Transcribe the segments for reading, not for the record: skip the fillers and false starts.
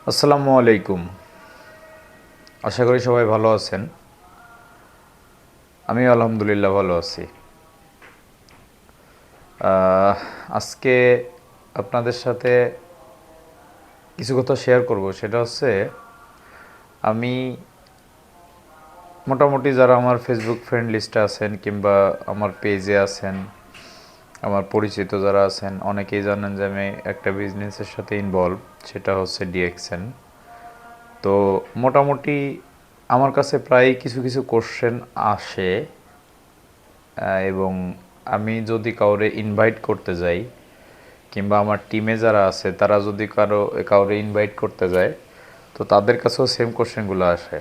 আসসালামু আলাইকুম। আশা করি সবাই ভালো আছেন। আমি আলহামদুলিল্লাহ ভালো আছি। আজকে আপনাদের সাথে কিছু কথা শেয়ার করব। সেটা হচ্ছে, আমি মোটামুটি যারা আমার ফেসবুক ফ্রেন্ড লিস্টে আছেন কিংবা আমার পেজে আছেন, আমার পরিচিত যারা আছেন, অনেকেই জানেন যে আমি একটা বিজনেসের সাথে ইনভলভ, সেটা হচ্ছে ডিএক্সএন। তো মোটামুটি আমার কাছে প্রায় কিছু কিছু কোশ্চেন আসে, এবং আমি যদি কাউরে ইনভাইট করতে যাই কিংবা আমার টিমে যারা আছে তারা যদি কাউরে ইনভাইট করতে যায়, তো তাদের কাছেও সেম কোশ্চেনগুলো আসে।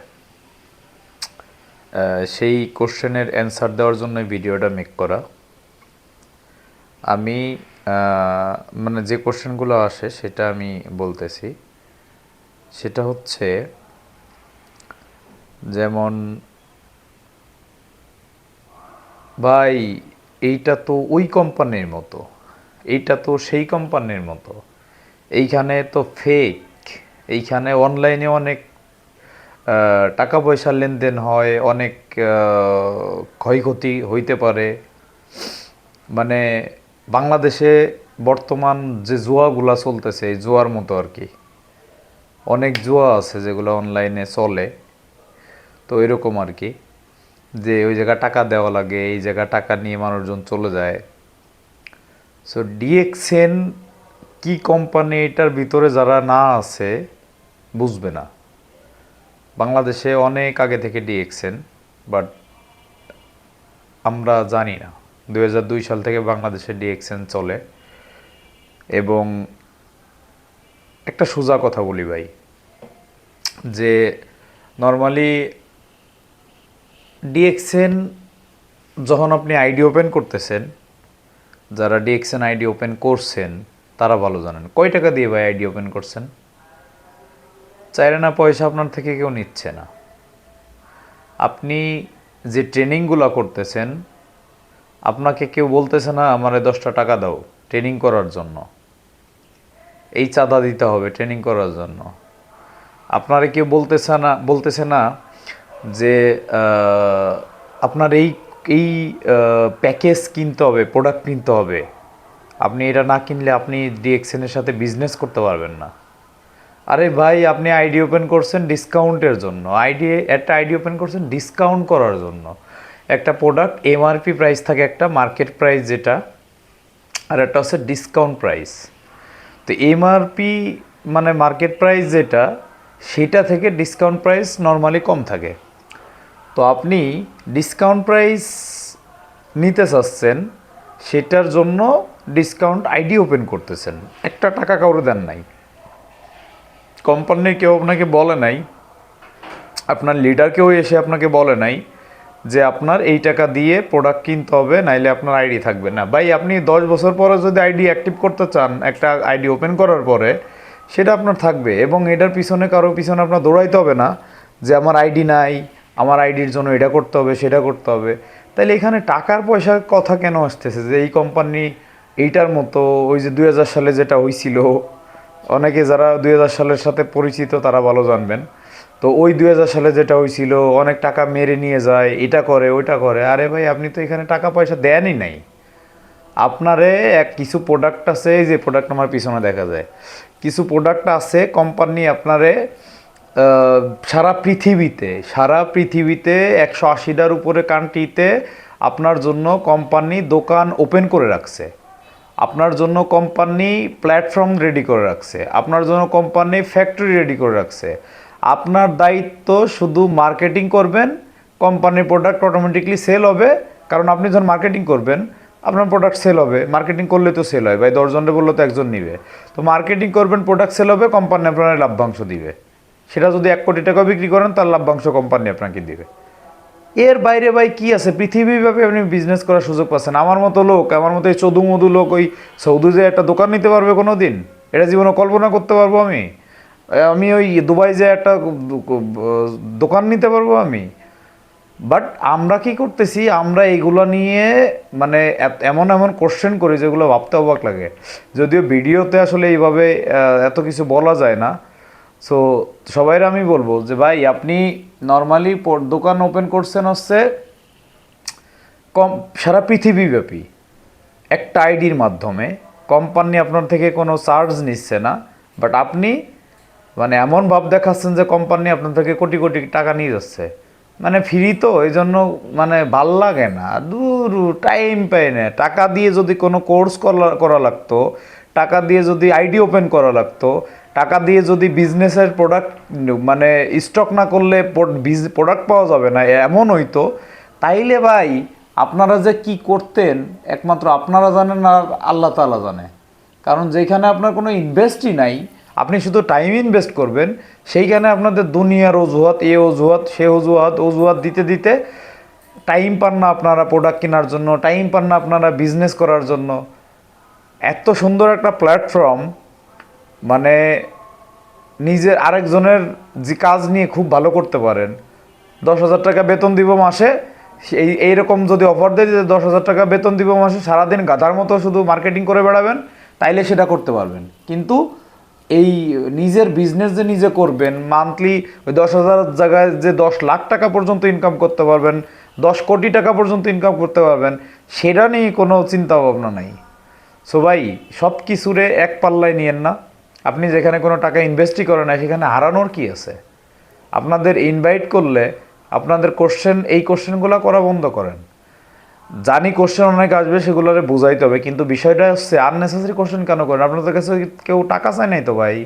সেই কোশ্চেনের অ্যান্সার দেওয়ার জন্য ভিডিওটা মেক করা। আমি মানে যে কোশ্চেনগুলো আসে সেটা আমি বলতেছি। সেটা হচ্ছে, যেমন, ভাই এইটা তো ওই কোম্পানির মতো, এইটা তো সেই কোম্পানির মতো, এইখানে তো ফেক, এইখানে অনলাইনে অনেক টাকা পয়সার লেনদেন হয়, অনেক ক্ষয়ক্ষতি হইতে পারে। মানে বাংলাদেশে বর্তমান যে জুয়াগুলা চলতেছে, এই জুয়ার মতো আর কি। অনেক জুয়া আছে যেগুলো অনলাইনে চলে। তো এরকম আর কি, যে ওই জায়গায় টাকা দেওয়া লাগে, এই জায়গায় টাকা নিয়ে মানুষজন চলে যায়। সো ডিএক্সএন কি কোম্পানি, এটার ভিতরে যারা না আছে বুঝবে না। বাংলাদেশে অনেক আগে থেকে ডিএক্সএন, বাট আমরা জানি না। 2002 সাল থেকে বাংলাদেশে ডিএক্সএন চলে। এবং একটা সোজা কথা বলি ভাই, যে নর্মালি ডিএক্সএন যখন আপনি আইডি ওপেন করতেছেন, যারা ডিএক্সএন আইডি ওপেন করছেন তারা ভালো জানেন কয় টাকা দিয়ে ভাই আইডি ওপেন করছেন। চাইলে না পয়সা আপনার থেকে কেউ নিচ্ছে না। আপনি যে ট্রেনিংগুলো করতেছেন, আপনাকে কেউ বলতেছে না আমারে 10টা টাকা দাও ট্রেনিং করার জন্য, এই চাঁদা দিতে হবে ট্রেনিং করার জন্য। আপনারা কেউ বলতেছে না যে আপনার এই এই প্যাকেজ কিনতে হবে, প্রোডাক্ট কিনতে হবে, আপনি এটা না কিনলে আপনি ডিএক্সএনের সাথে বিজনেস করতে পারবেন না। আরে ভাই, আপনি আইডি ওপেন করছেন ডিসকাউন্টের জন্য, একটা আইডি ওপেন করছেন ডিসকাউন্ট করার জন্য। একটা প্রোডাক্ট এমআরপি প্রাইস থাকে, একটা মার্কেট প্রাইস যেটা, আর একটা হচ্ছে ডিসকাউন্ট প্রাইস। তো এমআরপি মানে মার্কেট প্রাইস যেটা, সেটা থেকে ডিসকাউন্ট প্রাইস নর্মালি কম থাকে। তো আপনি ডিসকাউন্ট প্রাইস নিতে চাচ্ছেন, সেটার জন্য ডিসকাউন্ট আইডি ওপেন করতেছেন, একটা টাকা কাউরে দেন নাই, কোম্পানির কেউ আপনাকে বলে নাই, আপনার লিডার কেউ এসে আপনাকে বলে নাই যে আপনার এই টাকা দিয়ে প্রোডাক্ট কিনতে হবে, নাইলে আপনার আইডি থাকবে না। ভাই, আপনি 10 বছর পরে যদি আইডি অ্যাক্টিভ করতে চান, একটা আইডি ওপেন করার পরে সেটা আপনার থাকবে, এবং এটার পিছনে কারো পিছনে আপনার দৌড়াইতে হবে না যে আমার আইডি নাই, আমার আইডির জন্য এটা করতে হবে সেটা করতে হবে। তাইলে এখানে টাকার পয়সার কথা কেন আসতেছে যে এই কোম্পানি এইটার মতো? ওই যে 2000 সালে যেটা হয়েছিল, অনেকে যারা 2000 সালের সাথে পরিচিত তারা ভালো জানবেন। তো ওই 2000 সালে যেটা হয়েছিল, অনেক টাকা মেরে নিয়ে যায়, এটা করে ওইটা করে। আরে ভাই, আপনি তো এখানে টাকা পয়সা দেনই নাই। আপনারে কিছু প্রোডাক্ট আছে, যে প্রোডাক্ট আমার পিছনে দেখা যায়, কিছু প্রোডাক্ট আছে কোম্পানি আপনারে সারা পৃথিবীতে 180টার উপরে কান্ট্রিতে আপনার জন্য কোম্পানি দোকান ওপেন করে রাখছে, আপনার জন্য কোম্পানি প্ল্যাটফর্ম রেডি করে রাখছে, আপনার জন্য কোম্পানি ফ্যাক্টরি রেডি করে রাখছে। আপনার দায়িত্ব শুধু মার্কেটিং করবেন, কোম্পানির প্রোডাক্ট অটোমেটিকলি সেল হবে। কারণ আপনি যখন মার্কেটিং করবেন, আপনার প্রোডাক্ট সেল হবে। মার্কেটিং করলে তো সেল হয় ভাই, 10জনে বললে তো একজন নিবে। তো মার্কেটিং করবেন, প্রোডাক্ট সেল হবে, কোম্পানি আপনার লাভ্যাংশ দিবে। সেটা যদি 1 কোটি টাকা বিক্রি করেন, তার লাভ্যাংশ কোম্পানি আপনাকে দিবে। এর বাইরে ভাই কি আছে? পৃথিবীব্যাপী আপনি বিজনেস করার সুযোগ পাচ্ছেন। আমার মতো লোক, আমার মতো এই চদু মধু লোক ওই সৌদি যে একটা দোকান নিতে পারবে কোনো দিন? এটা জীবনে কল্পনা করতে পারবো আমি? আমি ওই দুবাই যে একটা দোকান নিতে পারবো আমি? বাট আমরা কি করতেছি, আমরা এইগুলো নিয়ে মানে এমন এমন কোশ্চেন করি যেগুলো ভাবতে অবাক লাগে। যদিও ভিডিওতে আসলে এইভাবে এত কিছু বলা যায় না, সো সবাইরে আমি বলবো যে ভাই আপনি নর্মালি দোকান ওপেন করছেন হচ্ছে কম সারা পৃথিবীব্যাপী একটা আইডির মাধ্যমে। কোম্পানি আপনার থেকে কোনো চার্জ নিচ্ছে না, বাট আপনি মানে এমন ভাব দেখাচ্ছেন যে কোম্পানি আপনার থেকে কোটি কোটি টাকা নিয়ে যাচ্ছে। মানে ফ্রি তো এই জন্য মানে ভাল লাগে না, দূর টাইম পাই না। টাকা দিয়ে যদি কোনো কোর্স করা লাগতো, টাকা দিয়ে যদি আইডি ওপেন করা লাগতো, টাকা দিয়ে যদি বিজনেসের প্রোডাক্ট মানে স্টক না করলে প্রোডাক্ট পাওয়া যাবে না এমন হইতো, তাইলে ভাই আপনারা যে কি করতেন একমাত্র আপনারা জানেন আর আল্লাহ তাআলা জানে। কারণ যেখানে আপনার কোনো ইনভেস্টই নাই, আপনি শুধু টাইম ইনভেস্ট করবেন, সেইখানে আপনাদের দুনিয়ার অজুহাত, এ অজুহাত সে অজুহাত অজুহাত দিতে দিতে টাইম পান না আপনারা প্রোডাক্ট কেনার জন্য, টাইম পান না আপনারা বিজনেস করার জন্য। এত সুন্দর একটা প্ল্যাটফর্ম, মানে নিজের আরেকজনের যে কাজ নিয়ে খুব ভালো করতে পারেন। 10,000 টাকা বেতন দিব মাসে, এইরকম যদি অফার দেয় যে 10,000 টাকা বেতন দিব মাসে, সারাদিন গাধার মতো শুধু মার্কেটিং করে বেড়াবেন, তাইলে সেটা করতে পারবেন। কিন্তু এই নিজের বিজনেস যে নিজে করবেন, মান্থলি ওই 10,000 জায়গায় যে 10 লাখ টাকা পর্যন্ত ইনকাম করতে পারবেন, 10 কোটি টাকা পর্যন্ত ইনকাম করতে পারবেন, সেটা নিয়ে কোনো চিন্তা ভাবনা নাই। সো ভাই সব কিছুরে এক পাল্লায় নিয়েন না। আপনি যেখানে কোনো টাকা ইনভেস্টই করেন না সেখানে হারানোর কি আছে? আপনাদের ইনভাইট করলে আপনাদের এই কোশ্চেনগুলো করা বন্ধ করেন। জানি কোশ্চেন অনেক আসবে, সেগুলোরে বোঝাইতে হবে, কিন্তু বিষয়টা হচ্ছে আননেসেসারি কোশ্চেন কেন করেন? আপনাদের কাছে কেউ টাকা চায় নাই তো ভাই।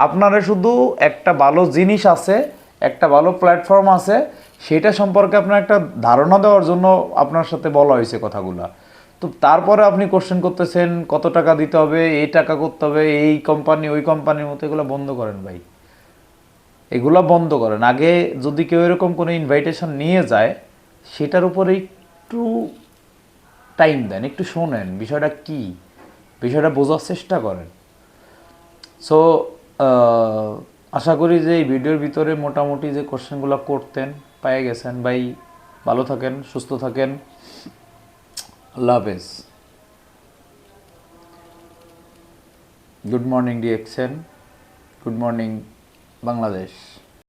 আপনারা শুধু একটা ভালো জিনিস আছে, একটা ভালো প্ল্যাটফর্ম আছে, সেটা সম্পর্কে আপনার একটা ধারণা দেওয়ার জন্য আপনার সাথে বলা হয়েছে কথাগুলা। তো তারপরে আপনি কোশ্চেন করতেছেন কত টাকা দিতে হবে, এই টাকা করতে হবে, এই কোম্পানি ওই কোম্পানির মতো, এগুলো বন্ধ করেন ভাই। এগুলো বন্ধ করেন। আগে যদি কেউ এরকম কোনো ইনভাইটেশন নিয়ে যায়, সেটার উপরে একটু টাইম দেন, একটু শোনেন বিষয়টা কি, বিষয়টা বোঝার চেষ্টা করেন। সো আশা করি যে এই ভিডিওর ভিতরে মোটামুটি যে কোশ্চেনগুলো করতেন পেয়ে গেছেন। ভাই ভালো থাকেন, সুস্থ থাকেন, আল্লাহ হাফেজ। Good morning DXN, good morning Bangladesh.